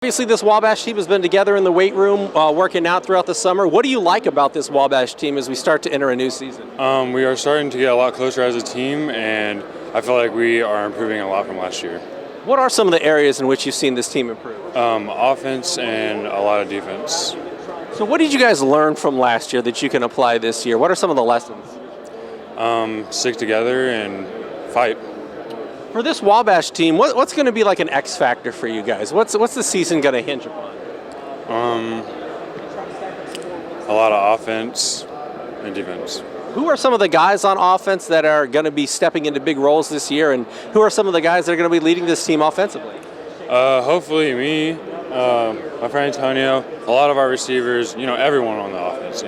Obviously, this Wabash team has been together in the weight room, working out throughout the summer. What do you like about this Wabash team as we start to enter a new season? We are starting to get a lot closer as a team, and I feel like we are improving a lot from last year. What are some of the areas in which you've seen this team improve? Offense and a lot of defense. So what did you guys learn from last year that you can apply this year? What are some of the lessons? Stick together and fight. For this Wabash team, what's going to be like an X factor for you guys? What's the season going to hinge upon? A lot of offense and defense. Who are some of the guys on offense that are going to be stepping into big roles this year, and who are some of the guys that are going to be leading this team offensively? Hopefully me, my friend Antonio, a lot of our receivers, everyone on the offense,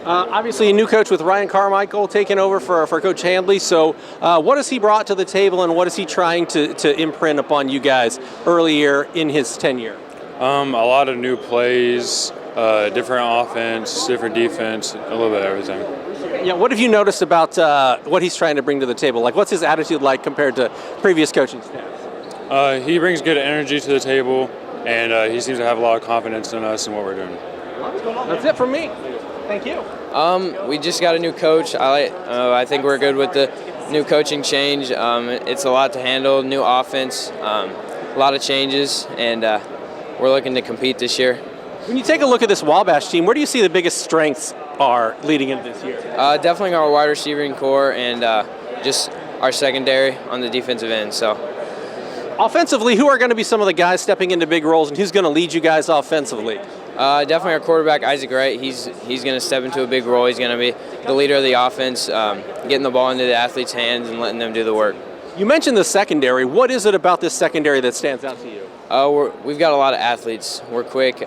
Obviously, a new coach with Ryan Carmichael taking over for Coach Handley. So what has he brought to the table, and what is he trying to imprint upon you guys earlier in his tenure? A lot of new plays, different offense, different defense, a little bit of everything. Yeah, what have you noticed about what he's trying to bring to the table? Like, what's his attitude like compared to previous coaching staffs? He brings good energy to the table, and he seems to have a lot of confidence in us and what we're doing. That's it from me. Thank you. We just got a new coach. I think we're good with the new coaching change. It's a lot to handle, new offense, a lot of changes, and we're looking to compete this year. When you take a look at this Wabash team, where do you see the biggest strengths are leading into this year? Definitely our wide receiving core and just our secondary on the defensive end. So, offensively, who are going to be some of the guys stepping into big roles, and who's going to lead you guys offensively? Definitely our quarterback, Isaac Wright. He's going to step into a big role. He's going to be the leader of the offense, getting the ball into the athletes' hands and letting them do the work. You mentioned the secondary. What is it about this secondary that stands out to you? We've got a lot of athletes. We're quick.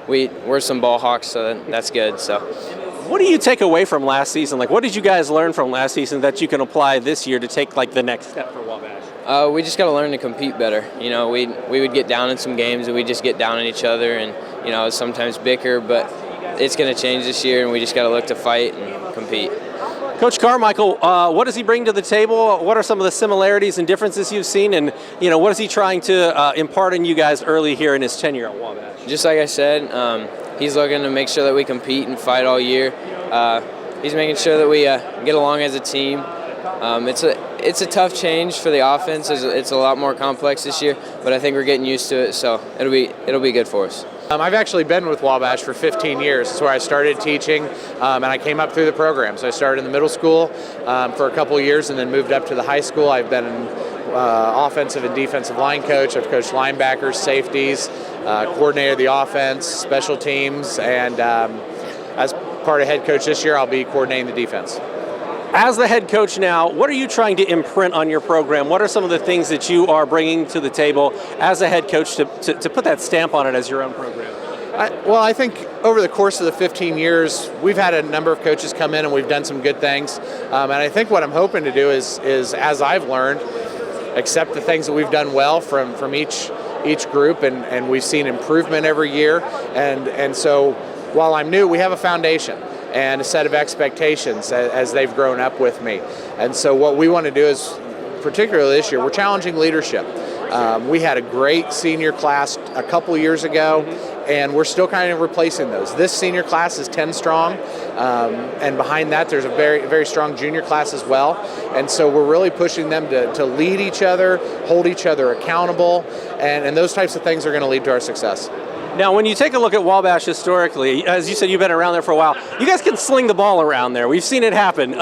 We're some ball hawks, so that's good. So, what do you take away from last season? Like, what did you guys learn from last season that you can apply this year to take like the next step for Wabash? We just got to learn to compete better. We would get down in some games and we just get down on each other and sometimes bicker, but it's going to change this year and we just got to look to fight and compete. Coach Carmichael, what does he bring to the table? What are some of the similarities and differences you've seen, and what is he trying to impart in you guys early here in his tenure at Wabash? Just like I said, he's looking to make sure that we compete and fight all year. He's making sure that we get along as a team. It's a tough change for the offense. It's a lot more complex this year, but I think we're getting used to it, so it'll be good for us. I've actually been with Wabash for 15 years. That's where I started teaching, and I came up through the program. So I started in the middle school for a couple of years and then moved up to the high school. I've been an offensive and defensive line coach. I've coached linebackers, safeties, coordinated the offense, special teams, and as part of head coach this year, I'll be coordinating the defense. As the head coach now, what are you trying to imprint on your program? What are some of the things that you are bringing to the table as a head coach to put that stamp on it as your own program? I think over the course of the 15 years, we've had a number of coaches come in and we've done some good things. And I think what I'm hoping to do is as I've learned, accept the things that we've done well from each group, and we've seen improvement every year. And so while I'm new, we have a foundation and a set of expectations as they've grown up with me. And so what we want to do is, particularly this year, we're challenging leadership. We had a great senior class a couple years ago, and we're still kind of replacing those. This senior class is 10 strong, and behind that there's a very, very strong junior class as well. And so we're really pushing them to lead each other, hold each other accountable, and those types of things are going to lead to our success. Now, when you take a look at Wabash historically, as you said, you've been around there for a while. You guys can sling the ball around there. We've seen it happen.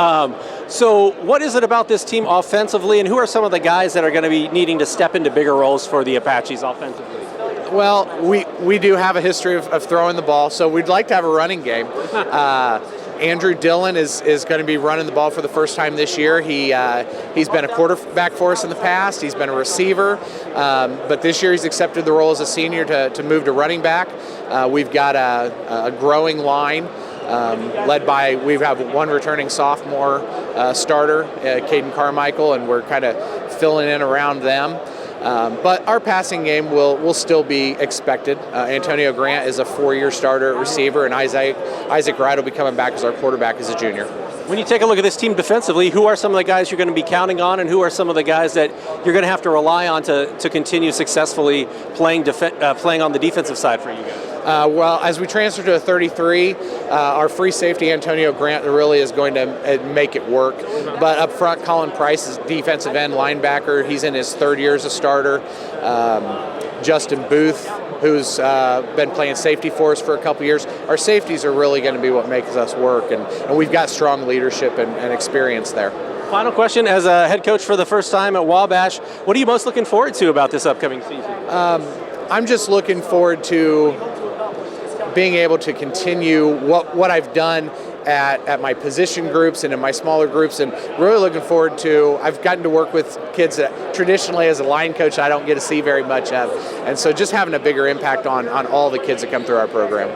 So what is it about this team offensively, and who are some of the guys that are going to be needing to step into bigger roles for the Apaches offensively? Well, we do have a history of throwing the ball, so we'd like to have a running game. Andrew Dillon is going to be running the ball for the first time this year. He's been a quarterback for us in the past. He's been a receiver, but this year he's accepted the role as a senior to move to running back. We've got a growing line led by, we have one returning sophomore starter, Caden Carmichael, and we're kind of filling in around them. But our passing game will still be expected. Antonio Grant is a 4-year starter at receiver, and Isaac Wright will be coming back as our quarterback as a junior. When you take a look at this team defensively, who are some of the guys you're going to be counting on, and who are some of the guys that you're going to have to rely on to continue successfully playing on the defensive side for you guys? Well, as we transfer to a 33, our free safety, Antonio Grant, really is going to make it work. But up front, Collin Price is defensive end linebacker. He's in his third year as a starter. Justin Booth, who's been playing safety for us for a couple years. Our safeties are really going to be what makes us work, and we've got strong leadership and experience there. Final question, as a head coach for the first time at Wabash, what are you most looking forward to about this upcoming season? I'm just looking forward to being able to continue what I've done at my position groups and in my smaller groups, and really looking forward to, I've gotten to work with kids that traditionally as a line coach I don't get to see very much of, and so just having a bigger impact on all the kids that come through our program.